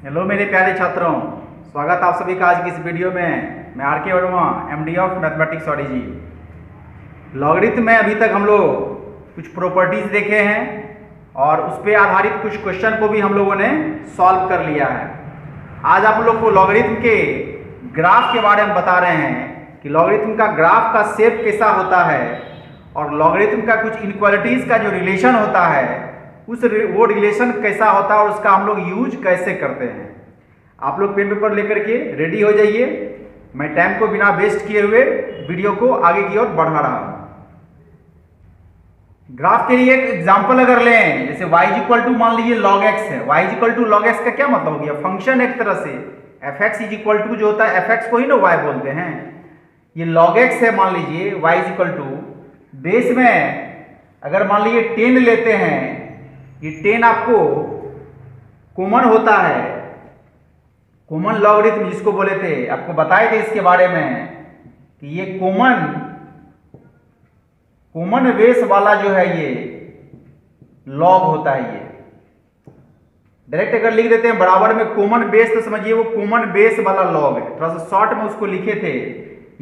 Hello मेरे प्यारे छात्रों, स्वागत आप सभी का आज की इस वीडियो में। मैं R K Verma, MD of mathematics ऑरिजी। लॉगरिथम में अभी तक हम लोग कुछ प्रॉपर्टीज देखे हैं और उस पर आधारित कुछ क्वेश्चन को भी हम लोगों ने सॉल्व कर लिया है। आज आप लोग को लॉगरिथम के ग्राफ के बारे में बता रहे हैं कि लॉगरिथम का ग्राफ का शेप कैसा होता है और लॉगरिथम का कुछ इनइक्वालिटीज का जो रिलेशन होता है वो रिलेशन कैसा होता है और उसका हम लोग यूज कैसे करते हैं। आप लोग पेन पेपर लेकर के रेडी हो जाइए। मैं टाइम को बिना वेस्ट किए हुए वीडियो को आगे की ओर बढ़ा रहा हूं। ग्राफ के लिए एक एग्जांपल अगर लें, जैसे y इक्वल टू मान लीजिए log x है। y equal to log x का क्या मतलब हो गया? फंक्शन एक तरह से fx इज इक्वल टू जो होता है fx को ही ना y बोलते हैं। ये log x है, मान लीजिए y is equal to base में अगर मान लीजिए 10 लेते हैं, ये 10 आपको कॉमन होता है, कॉमन लॉगरिथम जिसको बोले थे, आपको बताए थे इसके बारे में कि ये कॉमन बेस वाला जो है ये लॉग होता है। ये डायरेक्ट अगर लिख देते हैं बराबर में कॉमन बेस, तो समझिए वो कॉमन बेस वाला लॉग है। थोड़ा सा शॉर्ट में उसको लिखे थे,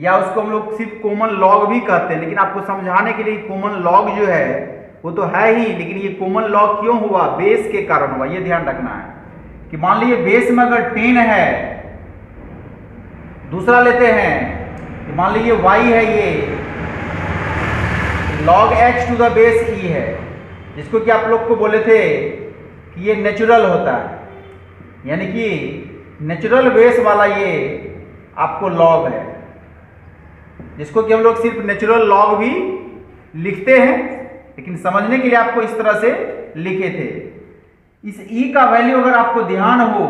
या उसको हम लोग सिर्फ कॉमन लॉग भी कहते हैं, लेकिन आपको समझाने के लिए कॉमन लॉग जो है वो तो है ही, लेकिन ये कॉमन लॉग क्यों हुआ? बेस के कारण हुआ। ये ध्यान रखना है कि मान लीजिए बेस में अगर 10 है, दूसरा लेते हैं कि मान लीजिए y है, ये log x to the base e है, जिसको कि आप लोग को बोले थे कि ये नेचुरल होता है, यानी कि नेचुरल बेस वाला ये आपको log है, जिसको कि हम लोग सिर्फ नेचुरल log भी लिखते हैं, लेकिन समझने के लिए आपको इस तरह से लिखे थे। इस e का वैल्यू अगर आपको ध्यान हो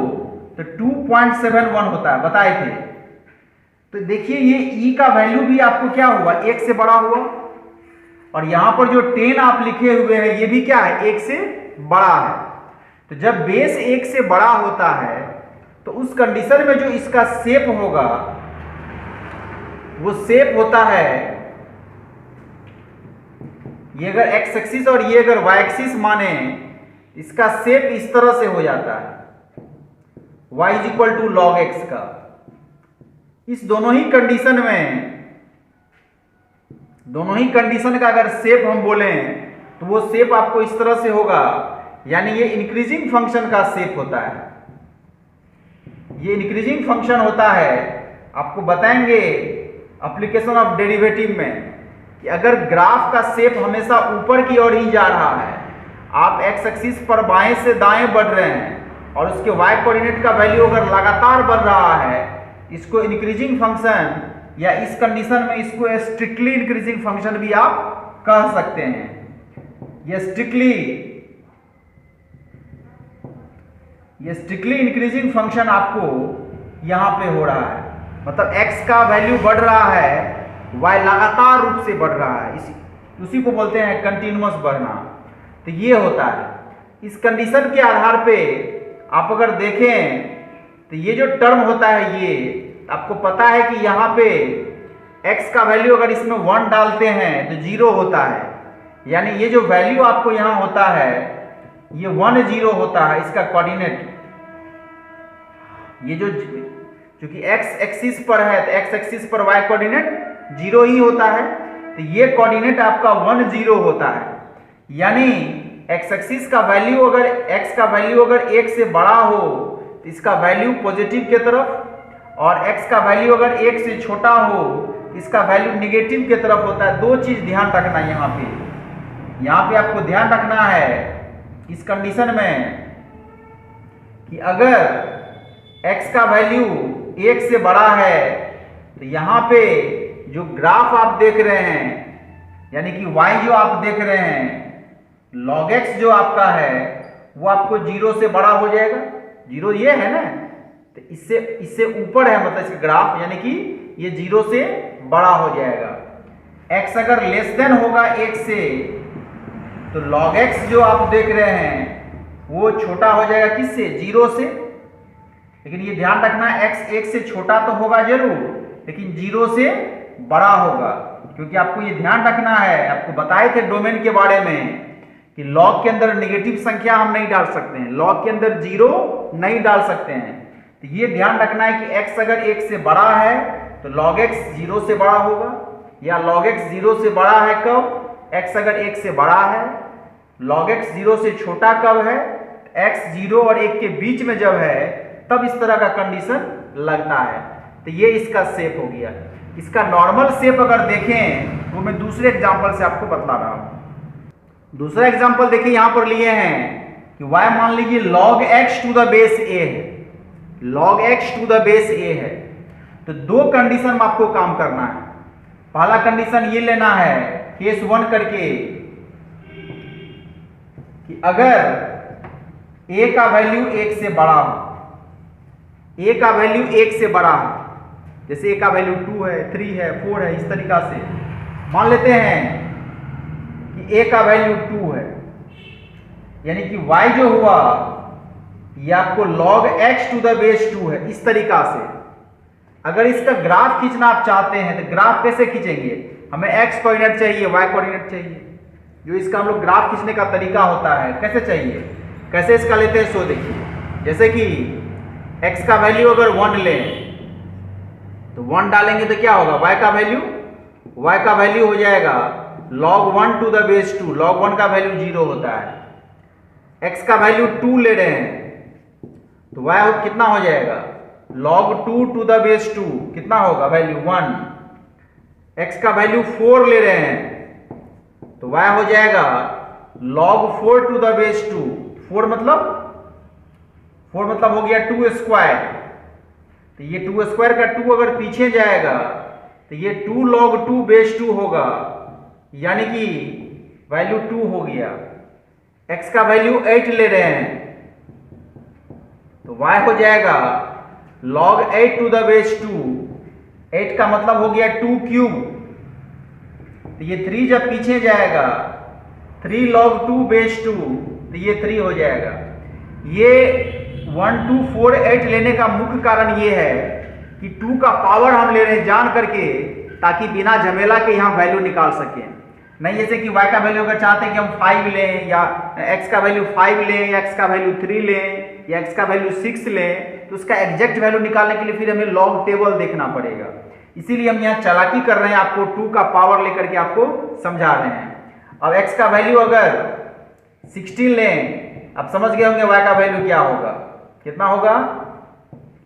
तो 2.71 होता है, बताए थे। तो देखिए ये e का वैल्यू भी आपको क्या हुआ? 1 से बड़ा हुआ, और यहां पर जो 10 आप लिखे हुए हैं ये भी क्या है? 1 से बड़ा है। तो जब बेस 1 से बड़ा होता है तो उस कंडीशन में जो इसका शेप होगा वो शेप होता है, ये अगर x एक्सिस और ये अगर y एक्सिस माने, इसका शेप इस तरह से हो जाता है y is equal to log x का। इस दोनों ही कंडीशन का अगर शेप हम बोले तो वो शेप आपको इस तरह से होगा, यानी ये इंक्रीजिंग फंक्शन का शेप होता है। ये इंक्रीजिंग फंक्शन होता है, आपको बताएंगे एप्लीकेशन ऑफ डेरिवेटिव में कि अगर ग्राफ का शेप हमेशा ऊपर की ओर ही जा रहा है, आप x एक्सिस पर बाएं से दाएं बढ़ रहे हैं और उसके y कोऑर्डिनेट का वैल्यू अगर लगातार बढ़ रहा है, इसको इंक्रीजिंग फंक्शन, या इस कंडीशन में इसको स्ट्रिक्टली इंक्रीजिंग फंक्शन भी आप कह सकते हैं। ये स्ट्रिक्टली इंक्रीजिंग फंक्शन आपको यहां पे हो रहा है, मतलब x का वैल्यू बढ़ रहा है, y लगातार रूप से बढ़ रहा है, उसी को बोलते हैं कंटिन्यूअस बढ़ना। तो ये होता है। इस कंडीशन के आधार पे आप अगर देखें तो ये जो टर्म होता है, ये आपको पता है कि यहाँ पे x का वैल्यू अगर इसमें 1 डालते हैं तो 0 होता है, यानी ये जो वैल्यू आपको यहाँ होता है ये 1 0 होता है, इसका कोऑर्डिनेट। ये जो क्योंकि x एक्सिस पर है तो x एक्सिस पर y कोऑर्डिनेट 0 ही होता है, तो ये कोऑर्डिनेट आपका 1 0 होता है, यानी x एक्सिस का वैल्यू अगर x का वैल्यू अगर 1 से बड़ा हो तो इसका वैल्यू पॉजिटिव के तरफ, और x का वैल्यू अगर 1 से छोटा हो इसका वैल्यू निगेटिव के तरफ होता है। दो चीज ध्यान रखना है यहाँ पे आपको ध्यान रखना है इस कंडीशन में कि अगर x का वैल्यू 1 से बड़ा है तो यहाँ पे जो ग्राफ आप देख रहे हैं, यानी कि y जो आप देख रहे हैं, log x जो आपका है वो आपको 0 से बड़ा हो जाएगा। 0 ये है ना, तो इससे ऊपर है, मतलब इसका ग्राफ, यानी कि ये 0 से बड़ा हो जाएगा। x अगर लेस देन होगा 1 से तो log x जो आप देख रहे हैं वो छोटा हो जाएगा, किससे? 0 से। लेकिन ये ध्यान रखना x 1 से छोटा तो होगा जरूर, लेकिन 0 से बड़ा होगा, क्योंकि आपको ये ध्यान रखना है, आपको बताए थे डोमेन के बारे में कि log के अंदर नेगेटिव संख्या हम नहीं डाल सकते हैं, log के अंदर 0 नहीं डाल सकते हैं। तो ये ध्यान रखना है कि x अगर 1 से बड़ा है तो log x 0 से बड़ा होगा, या log x 0 से बड़ा है कब? x अगर 1 से बड़ा है। log x 0 से छोटा कब है? x 0 और 1 के बीच में जब है तब इस तरह का कंडीशन लगता है। तो ये इसका शेप हो गया। इसका नॉर्मल शेप अगर देखें तो मैं दूसरे एग्जांपल से आपको बता रहा हूं। दूसरा एग्जांपल देखिए, यहां पर लिए हैं कि y मान लीजिए log x to the base a है, log x to the base a है। तो दो कंडीशन में आपको काम करना है। पहला कंडीशन ये लेना है केस 1 करके कि अगर a का वैल्यू 1 से बड़ा हो, a का वैल्यू 1 से बड़ा हो, जैसे a का वैल्यू 2 है, 3 है, 4 है, इस तरीका से मान लेते हैं कि a का वैल्यू 2 है, यानी कि y जो हुआ ये आपको log x to the base 2 है। इस तरीका से अगर इसका ग्राफ खींचना आप चाहते हैं तो ग्राफ कैसे खींचेंगे? हमें x कोऑर्डिनेट चाहिए, y कोऑर्डिनेट चाहिए, जो इसका हम लोग ग्राफ खींचने का तरीका होता है। कैसे चाहिए, कैसे इसका लेते हैं सो देखिए। जैसे कि x का वैल्यू अगर 1 लें तो 1 डालेंगे तो क्या होगा? y का वैल्यू हो जाएगा log 1 to the base 2। log 1 का वैल्यू 0 होता है। x का वैल्यू 2 ले रहे हैं तो y कितना हो जाएगा? log 2 टू द बेस 2 कितना होगा? वैल्यू 1। x का वैल्यू 4 ले रहे हैं तो y हो जाएगा log 4 टू द बेस 2। 4 मतलब हो गया 2 स्क्वायर। तो ये 2 स्क्वायर का 2 अगर पीछे जाएगा तो ये 2 log 2 बेस 2 होगा, यानी कि वैल्यू 2 हो गया। x का वैल्यू 8 ले रहे हैं तो y हो जाएगा log 8 टू द बेस 2। 8 का मतलब हो गया 2 क्यूब। तो ये 3 जब पीछे जाएगा 3 log 2 बेस 2 तो ये 3 हो जाएगा। ये 1 2 4 8 लेने का मुख्य कारण ये है कि 2 का पावर हम ले रहे हैं जान करके, ताकि बिना झमेला के यहाँ वैल्यू निकाल सकें। नहीं जैसे कि y का वैल्यू अगर चाहते हैं कि हम 5 लें, या x का वैल्यू 5 लें, या x का वैल्यू 3 लें, या x का वैल्यू 6 लें, तो उसका एग्जैक्ट वैल्यू निकालने के लिए फिर हमें लॉग टेबल देखना पड़ेगा। इसीलिए हम यहाँ चालाकी कर रहे हैं, आपको 2 का पावर लेकर के आपको समझा रहे हैं। अब x का वैल्यू अगर 16 लें, आप समझ गए होंगे y का वैल्यू क्या होगा, कितना होगा?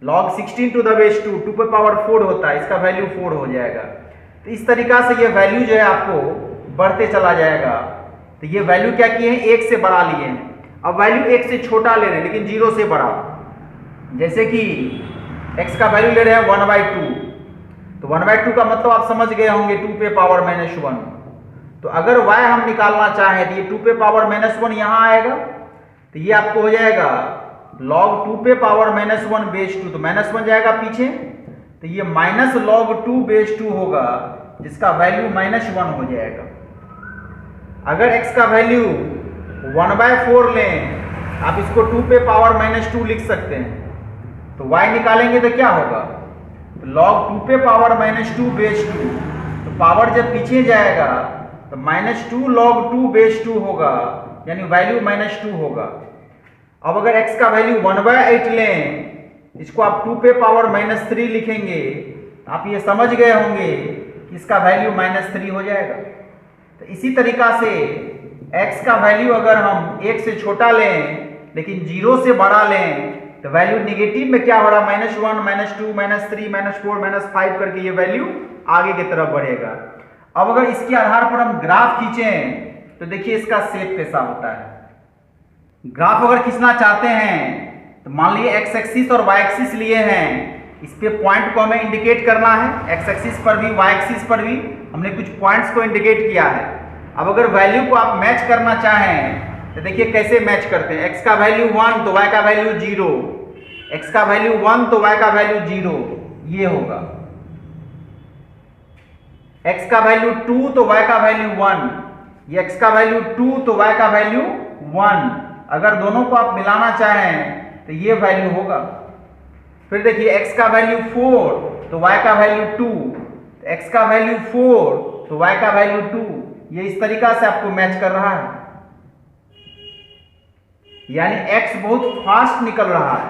log 16 टू द बेस 2, 2 पे पावर 4 होता है, इसका वैल्यू 4 हो जाएगा। तो इस तरीका से ये वैल्यू जो है आपको बढ़ते चला जाएगा। तो ये वैल्यू क्या किए हैं? 1 से बढ़ा लिए हैं। अब वैल्यू 1 से छोटा ले रहे हैं लेकिन 0 से बड़ा। जैसे कि x का वैल्यू ले रहे हैं 1/2, तो 1/2 का मतलब आप समझ गए होंगे 2 पे पावर -1। तो अगर y हम निकालना चाहें तो ये 2 पे पावर -1 यहाँ आएगा, तो ये आपको हो जाएगा log 2 पे पावर -1 बेस 2, तो -1 जाएगा पीछे, तो ये -log 2 बेस 2 होगा, जिसका वैल्यू -1 हो जाएगा। अगर x का वैल्यू 1/4 लें, आप इसको 2 पे पावर -2 लिख सकते हैं, तो y निकालेंगे तो क्या होगा? तो log 2 पे पावर -2 बेस 2, तो पावर जब पीछे जाएगा तो -2 log 2 बेस 2 होगा, यानी वैल्यू -2 होगा। अब अगर x का वैल्यू 1/8 लें, इसको आप 2 पे पावर -3 लिखेंगे, तो आप ये समझ गए होंगे कि इसका वैल्यू -3 हो जाएगा। तो इसी तरीका से x का वैल्यू अगर हम 1 से छोटा लें लेकिन 0 से बड़ा लें, तो वैल्यू निगेटिव में क्या हो रहा? -1 -2 -3 -4 -5 करके ये वैल्यू आगे की तरफ बढ़ेगा। अब अगर इसके आधार पर हम ग्राफ खींचें तो देखिए इसका शेप कैसा होता है। ग्राफ अगर खींचना चाहते हैं तो मान लीजिए x एक्सिस और y एक्सिस लिए हैं, इस पे पॉइंट को हमें इंडिकेट करना है। x एक्सिस पर भी y एक्सिस पर भी हमने कुछ पॉइंट्स को इंडिकेट किया है। अब अगर वैल्यू को आप मैच करना चाहें तो देखिए कैसे मैच करते हैं। x का वैल्यू 1 तो y का वैल्यू 0, x का वैल्यू 1 तो y का वैल्यू 0, ये होगा। x का वैल्यू 2 तो y का वैल्यू 1, ये x का वैल्यू 2 तो y का वैल्यू 1। अगर दोनों को आप मिलाना चाहें तो ये वैल्यू होगा। फिर देखिए x का वैल्यू 4 तो y का वैल्यू 2, x का वैल्यू 4 तो y का वैल्यू 2, ये इस तरीका से आपको मैच कर रहा है। यानी x बहुत फास्ट निकल रहा है,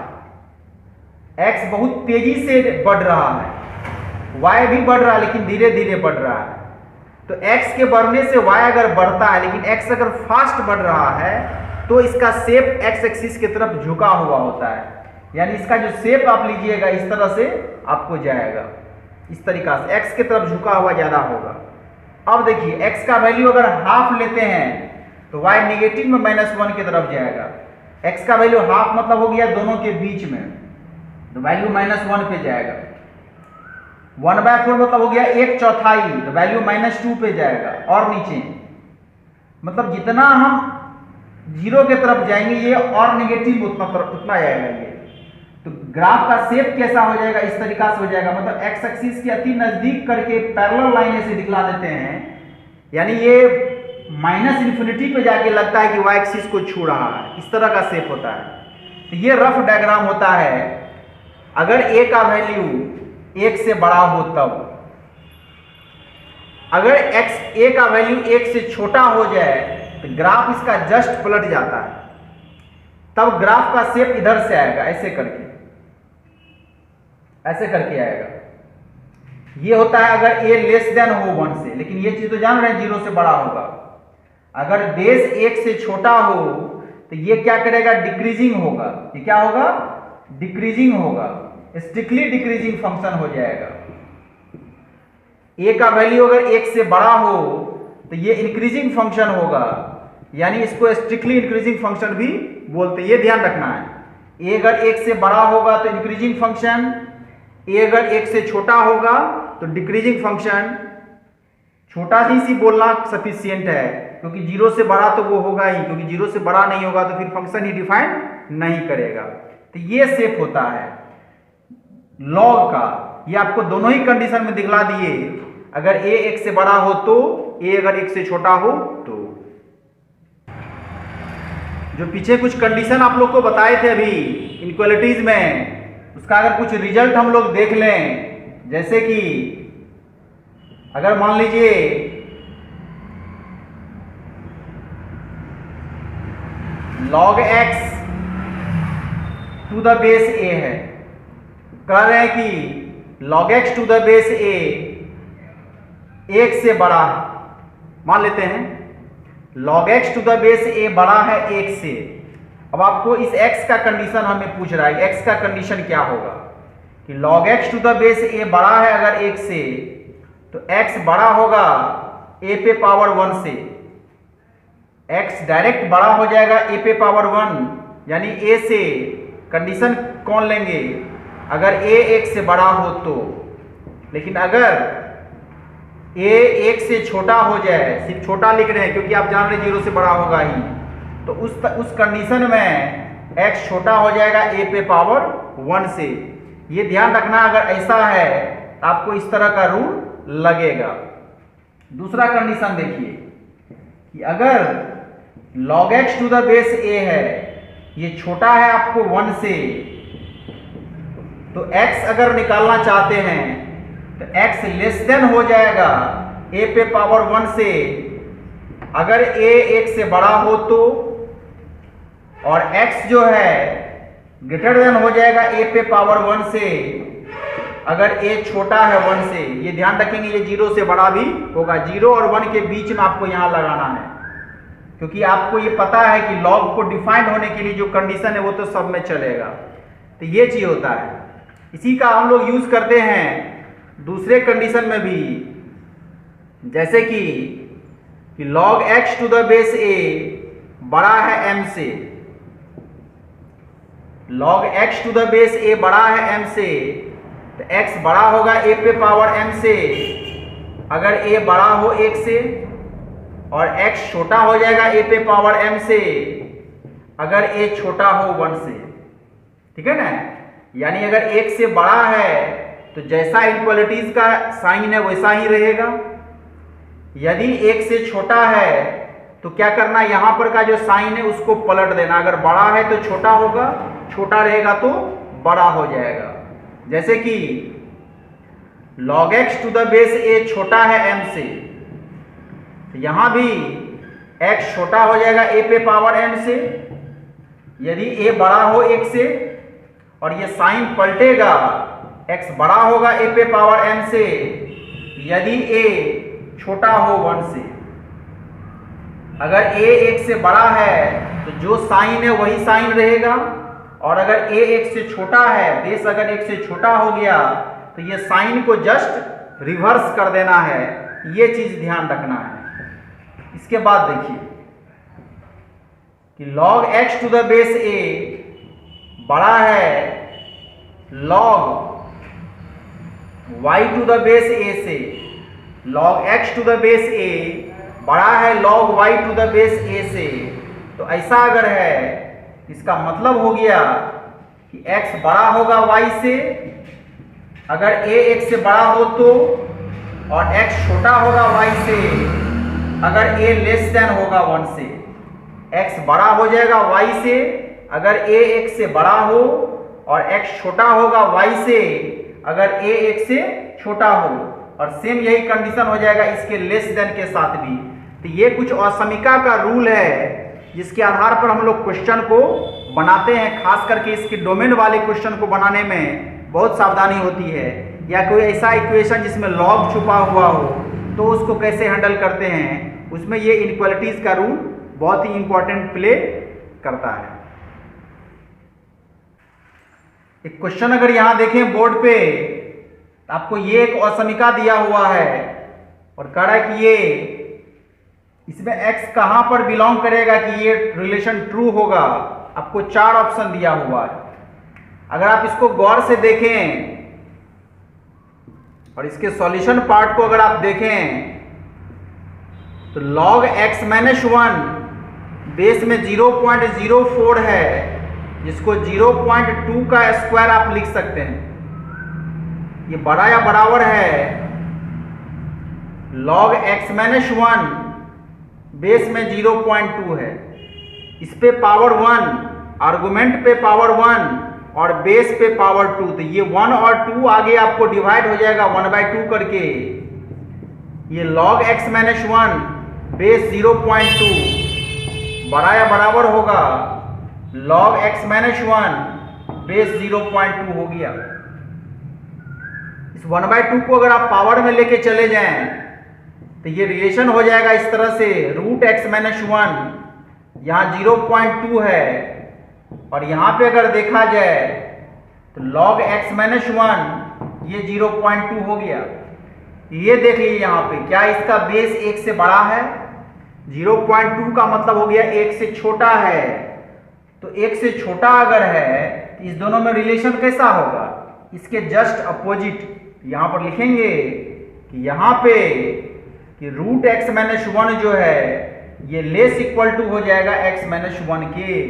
x बहुत तेजी से बढ़ रहा है, y भी बढ़ रहा है लेकिन धीरे धीरे बढ़ रहा है। तो x के बढ़ने से y अगर बढ़ता है लेकिन x अगर फास्ट बढ़ रहा है तो इसका शेप x एक्सिस की तरफ झुका हुआ होता है, यानी इसका जो शेप आप लीजिएगा इस तरह से आपको जाएगा, इस तरीका से x की तरफ झुका हुआ ज्यादा होगा। अब देखिए x का वैल्यू अगर हाफ लेते हैं तो y नेगेटिव में -1 की तरफ जाएगा। x का वैल्यू हाफ मतलब हो गया दोनों के बीच में, तो वैल्यू -1 पे जाएगा। 1/4 मतलब हो गया 1/4, तो वैल्यू -2 पे जाएगा और नीचे, मतलब जितना हम 0 की तरफ जाएंगे ये और नेगेटिव उतना जाएगा ये। तो ग्राफ का शेप कैसा हो जाएगा, इस तरीका से हो जाएगा, मतलब x एक्सिस के अति नजदीक करके पैरेलल लाइन से दिखला देते हैं, यानी ये -∞ पे जाके लगता है कि y एक्सिस को छू रहा है, इस तरह का शेप होता है। तो ये रफ डायग्राम होता है अगर a का वैल्यू 1 से बड़ा हो तब। अगर a का वैल्यू 1 से छोटा हो जाए तो ग्राफ इसका जस्ट पलट जाता है, तब ग्राफ का शेप इधर से आएगा, ऐसे करके आएगा। ये होता है अगर a लेस देन हो 1 से, लेकिन ये चीज तो जान रहे हैं 0 से बड़ा होगा। अगर बेस 1 से छोटा हो तो ये क्या करेगा, डिक्रीजिंग होगा। ये क्या होगा, डिक्रीजिंग होगा, स्ट्रिक्टली डिक्रीजिंग फंक्शन हो जाएगा। a का वैल्यू अगर 1 से बड़ा हो तो ये इंक्रीजिंग फंक्शन होगा, यानी इसको स्ट्रिक्टली इंक्रीजिंग फंक्शन भी बोलते हैं, ये ध्यान रखना है। a अगर 1 से बड़ा होगा तो इंक्रीजिंग फंक्शन, a अगर 1 से छोटा होगा तो डिक्रीजिंग फंक्शन। छोटा ही सी बोलना सफिशियंट है, क्योंकि 0 से बड़ा तो वो होगा ही, क्योंकि 0 से बड़ा नहीं होगा तो फिर फंक्शन ही डिफाइन नहीं करेगा। तो ये शेप होता है लॉग का। ये आपको दोनों ही कंडीशन में दिखला दिए, अगर a 1 से बड़ा हो तो, a अगर 1 से छोटा हो तो। जो पीछे कुछ कंडीशन आप लोग को बताए थे अभी इनइक्वालिटीज में, उसका अगर कुछ रिजल्ट हम लोग देख लें, जैसे कि अगर मान लीजिए log x to the base a है, कह रहे हैं कि log x to the base a 1 से बड़ा है, मान लेते हैं log x to the base a बड़ा है 1 से। अब आपको इस x का कंडीशन हमें पूछ रहा है, x का कंडीशन क्या होगा कि log x to the base a बड़ा है अगर 1 से, तो x बड़ा होगा a पे पावर 1 से, x डायरेक्ट बड़ा हो जाएगा a पे पावर 1, यानी a से कंडीशन कौन लेंगे, अगर a 1 से बड़ा हो तो। लेकिन अगर a 1 से छोटा हो जाए, सिर्फ छोटा लिख रहे हैं क्योंकि आप जान रहे 0 से बड़ा होगा ही, तो उस कंडीशन में x छोटा हो जाएगा a पे पावर 1 से। ये ध्यान रखना, अगर ऐसा है तो आपको इस तरह का रूल लगेगा। दूसरा कंडीशन देखिए कि अगर log x to the base a है, ये छोटा है आपको 1 से, तो x अगर निकालना चाहते हैं तो x लेस देन हो जाएगा a पे पावर 1 से, अगर a 1 से बड़ा हो तो, और x जो है ग्रेटर देन हो जाएगा a पे पावर 1 से, अगर a छोटा है 1 से। ये ध्यान रखेंगे ये 0 से बड़ा भी होगा, 0 और 1 के बीच में आपको यहां लगाना है, क्योंकि आपको ये पता है कि लॉग को डिफाइंड होने के लिए जो कंडीशन है वो तो सब में चलेगा। तो ये चीज होता है, इसी का हम लोग यूज करते हैं दूसरे कंडीशन में भी, जैसे कि log x to the base a बड़ा है m से, log x to the base a बड़ा है m से, तो x बड़ा होगा a पे पावर m से, अगर a बड़ा हो 1 से, और x छोटा हो जाएगा a पे पावर m से, अगर a छोटा हो 1 से। ठीक है ना, यानी अगर 1 से बड़ा है तो जैसा इनइक्वालिटीज का साइन है वैसा ही रहेगा, यदि 1 से छोटा है तो क्या करना, यहां पर का जो साइन है उसको पलट देना, अगर बड़ा है तो छोटा होगा, छोटा रहेगा तो बड़ा हो जाएगा। जैसे कि log x to the base a छोटा है m से, तो यहां भी x छोटा हो जाएगा a पे पावर m से, यदि a बड़ा हो 1 से और ये साइन पलटेगा, x बड़ा होगा a पे पावर m से यदि a छोटा हो 1 से। अगर a 1 से बड़ा है तो जो साइन है वही साइन रहेगा, और अगर a 1 से छोटा है, बेस अगर 1 से छोटा हो गया तो ये साइन को जस्ट रिवर्स कर देना है। ये चीज ध्यान रखना है। इसके बाद देखिए कि log x to the base a बड़ा है log y to the base a से, log x to the base a बड़ा है log y to the base a से। तो ऐसा अगर है, इसका मतलब हो गया कि x बड़ा होगा y से, अगर a 1 से बड़ा हो तो, और x छोटा होगा y से अगर a लेस देन होगा 1 से। x बड़ा हो जाएगा y से अगर a 1 से बड़ा हो, और x छोटा होगा y से अगर a 1 से छोटा हो, और सेम यही कंडीशन हो जाएगा इसके लेस देन के साथ भी। तो ये कुछ असमिका का रूल है जिसके आधार पर हम लोग क्वेश्चन को बनाते हैं। खास करके इसके डोमेन वाले क्वेश्चन को बनाने में बहुत सावधानी होती है, या कोई ऐसा इक्वेशन जिसमें लॉग छुपा हुआ हो तो उसको कैसे हैंडल करते हैं, उसमें ये इनइक्वालिटीज का रूल बहुत ही इंपॉर्टेंट प्ले करता है। एक क्वेश्चन अगर यहां देखें बोर्ड पे, आपको ये एक असमिका दिया हुआ है और कह रहा है कि ये इसमें x कहां पर बिलोंग करेगा कि ये रिलेशन ट्रू होगा। आपको 4 ऑप्शन दिया हुआ है। अगर आप इसको गौर से देखें और इसके सॉल्यूशन पार्ट को अगर आप देखें तो log x माइनस 1 बेस में 0.04 है, जिसको 0.2 का स्क्वायर आप लिख सकते हैं। ये बड़ा या बराबर है log x माइनस 1 बेस में 0.2 है। इस पे पावर 1, आर्गुमेंट पे पावर 1 और बेस पे पावर 2, तो ये 1 और 2 आगे आपको डिवाइड हो जाएगा 1/2 करके। ये log x माइनस 1 बेस 0.2 बड़ा या बराबर होगा log x माइनस 1 बेस 0.2 हो गया। इस 1/2 को अगर आप पावर में लेके चले जाएं तो ये रिलेशन हो जाएगा इस तरह से, रूट x माइनस 1 यहाँ 0.2 है, और यहां पे अगर देखा जाए तो log x माइनस 1 ये 0.2 हो गया। ये देख लीजिए यहाँ पे क्या इसका बेस 1 से बड़ा है, 0.2 का मतलब हो गया 1 से छोटा है। तो 1 से छोटा अगर है तो इस दोनों में रिलेशन कैसा होगा, इसके जस्ट अपोजिट। यहां पर लिखेंगे कि यहां पे कि रूट x माइनस 1 जो है ये लेस इक्वल टू हो जाएगा x माइनस 1 के,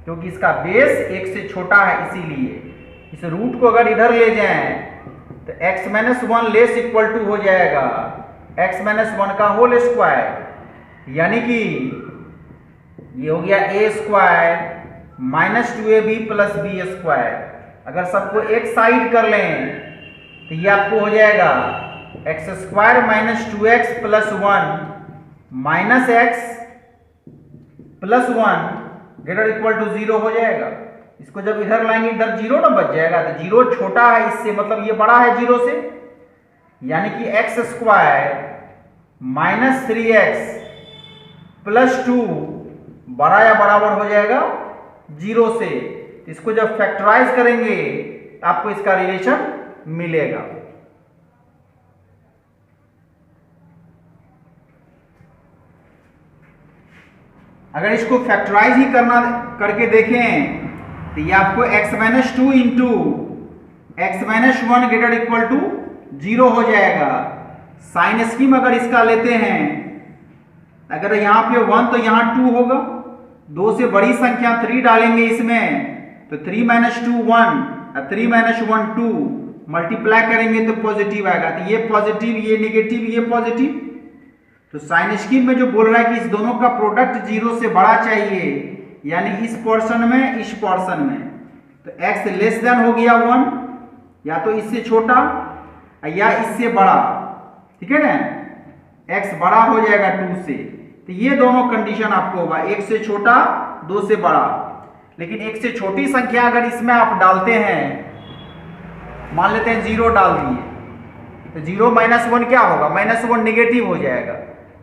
क्योंकि इसका बेस 1 से छोटा है। इसीलिए इस रूट को अगर इधर ले जाएं तो x minus 1 less equal to हो जाएगा x माइनस 1 का होल स्क्वायर, यानी कि ये हो गया a square minus 2ab plus b square. अगर सबको एक साइड कर लें तो ये आपको हो जाएगा x square minus 2x plus 1 minus x plus 1 greater equal to 0 हो जाएगा। इसको जब इधर लाएंगे इधर 0 ना बच जाएगा, तो 0 छोटा है इससे, मतलब ये बड़ा है 0 से, यानी कि x square minus 3x plus 2 बड़ा या बराबर हो जाएगा 0 से। इसको जब फैक्टराइज करेंगे तो आपको इसका रिलेशन मिलेगा। अगर इसको फैक्टराइज ही करके देखें तो ये आपको x minus 2 into x minus 1 greater equal to 0 हो जाएगा। साइन स्कीम अगर इसका लेते हैं, अगर यहाँ पे 1 तो यहाँ 2 होगा, 2 से बड़ी संख्या 3 डालेंगे इसमें तो 3 माइनस 2 1, 3 माइनस 1 2, मल्टीप्लाई करेंगे तो पॉजिटिव आएगा। तो ये पॉजिटिव, ये नेगेटिव, ये पॉजिटिव। तो साइन स्कीम में जो बोल रहा है कि इस दोनों का प्रोडक्ट 0 से बड़ा चाहिए, यानी इस पोर्शन में इस पोर्शन में, तो x लेस देन हो गया 1, या तो इससे छोटा या इससे बड़ा, ठीक है ना। x बड़ा हो जाएगा 2 से, तो ये दोनों कंडीशन आपको होगा, 1 से छोटा 2 से बड़ा। लेकिन एक से छोटी संख्या अगर इसमें आप डालते हैं, मान लेते हैं 0 डाल दिए, तो 0 - 1 क्या होगा? -1 नेगेटिव हो जाएगा।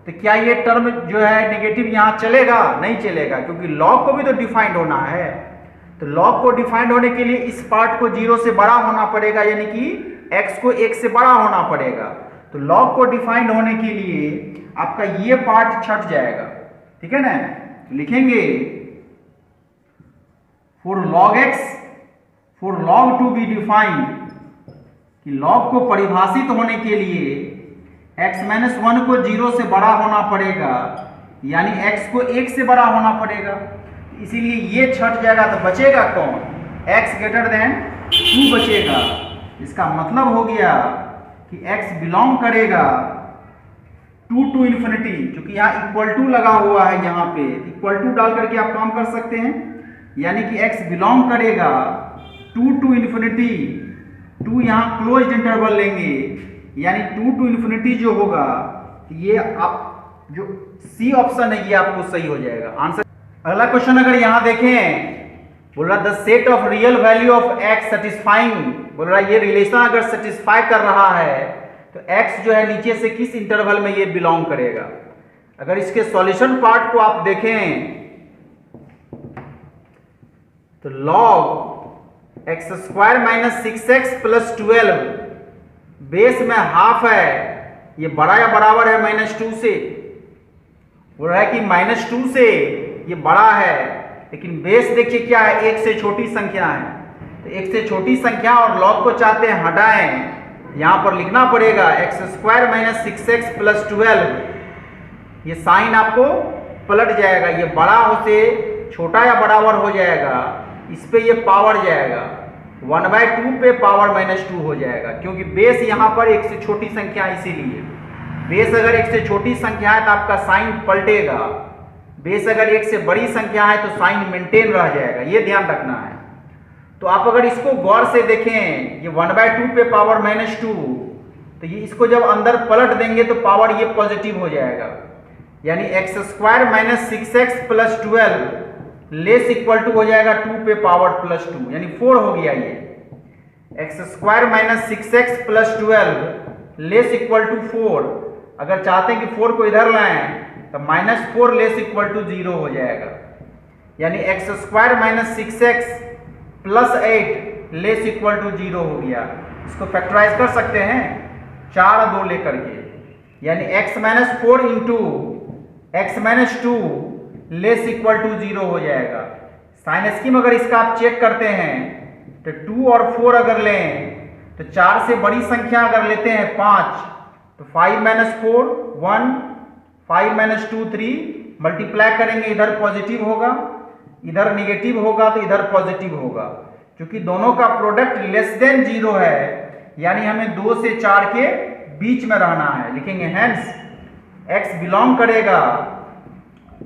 तो क्या ये टर्म जो है नेगेटिव यहाँ चलेगा? नहीं चलेगा, क्योंकि लॉग को भी तो डिफाइंड होना है। तो लॉग को डिफाइंड होने के लिए इस पार्ट को 0 से बड़ा होना पड़ेगा, यानी कि x को 1 से बड़ा होना पड़ेगा। तो लॉग को डिफाइंड होने के लिए आपका ये पार्ट छट जाएगा, ठीक है ना। लिखेंगे for log x, for log to be defined, कि लॉग को परिभाषित होने के लिए x - 1 को 0 से बड़ा होना पड़ेगा, यानी x को 1 से बड़ा होना पड़ेगा। इसीलिए ये छट जाएगा, तो बचेगा कौन? x > 2 बचेगा। इसका मतलब हो गया कि x बिलोंग करेगा 2 to ∞, क्योंकि यहाँ इक्वल टू लगा हुआ है, यहाँ पे इक्वल टू डाल करके आप काम कर सकते हैं, यानी कि x बिलोंग करेगा 2 to ∞। 2 यहाँ क्लोज्ड इंटरवल लेंगे, यानी 2 to ∞ जो होगा, ये आप जो सी ऑप्शन है ये आपको सही हो जाएगा आंसर। अगला क्वेश्चन अगर यहाँ देखें, बोल रहा the set of real value of x satisfying, बोल रहा ये रिलेशन अगर सेटिस्फाई कर रहा है तो x जो है नीचे से किस इंटरवल में ये बिलोंग करेगा। अगर इसके सॉल्यूशन पार्ट को आप देखें तो log x² - 6x + 12 बेस में हाफ है, ये बड़ा या बराबर है -2 से। बोल रहा है कि -2 से ये बड़ा है, लेकिन बेस देखिए क्या है, 1 से छोटी संख्या है। तो 1 से छोटी संख्या और लॉग को चाहते हैं हटाएं, यहां पर लिखना पड़ेगा x² - 6x + 12। ये साइन आपको पलट जाएगा, ये बड़ा हो से छोटा या बराबर हो जाएगा, इस पे ये पावर जाएगा, 1/2 पे पावर -2 हो जाएगा, क्योंकि बेस यहाँ पर 1 से छोटी संख्या है। इसीलिए बेस अगर 1 से छोटी संख्या है तो आपका साइन पलटेगा, बेस अगर 1 से बड़ी संख्या है तो साइन मेंटेन रह जाएगा, ये ध्यान रखना है। तो आप अगर इसको गौर से देखें, ये 1/2 पे पावर -2, तो ये इसको जब अंदर पलट देंगे तो पावर ये पॉजिटिव हो जाएगा, यानी x² - 6x + 12 less equal to हो जाएगा 2 पे पावर +2, यानी 4 हो गया। ये x² - 6x + 12 less equal to 4। अगर चाहते हैं कि 4 को इधर लाएं तो -4 लेस इक्वल टू 0 हो जाएगा, यानी x² - 6x + 8 less equal to 0 हो गया। इसको फैक्टराइज कर सकते हैं 4 और 2 लेकर के, यानी x - 4 × x - 2 less equal to 0 हो जाएगा। साइन स्कीम अगर इसका आप चेक करते हैं तो 2 और 4 अगर लें तो 4 से बड़ी संख्या अगर लेते हैं 5, तो 5 - 4 1, 5 - 2 3, मल्टीप्लाई करेंगे, इधर पॉजिटिव होगा, इधर निगेटिव होगा, तो इधर पॉजिटिव होगा। क्योंकि दोनों का प्रोडक्ट <0 है, यानी हमें 2 से 4 के बीच में रहना है। लिखेंगे हेंस x बिलोंग करेगा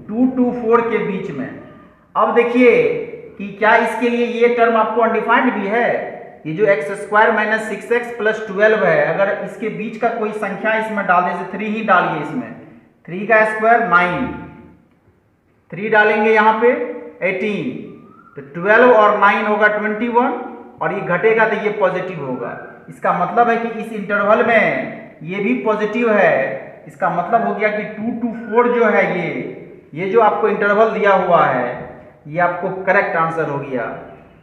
2 to 4 के बीच में। अब देखिए कि क्या इसके लिए ये टर्म आपको अनडिफाइंड भी है, ये जो x² - 6x + 12 है, अगर इसके बीच का कोई संख्या इसमें डाल दे, जैसे 3 ही डालिए, इसमें 3 का स्क्वायर 9, 3 डालेंगे यहाँ पे 18, तो 12 और 9 होगा 21, और ये घटेगा तो ये पॉजिटिव होगा। इसका मतलब है कि इस इंटरवल में ये भी पॉजिटिव है। इसका मतलब हो गया कि 2 to 4 जो है ये जो आपको इंटरवल दिया हुआ है, ये आपको करेक्ट आंसर हो गया,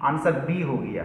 आंसर बी हो गया।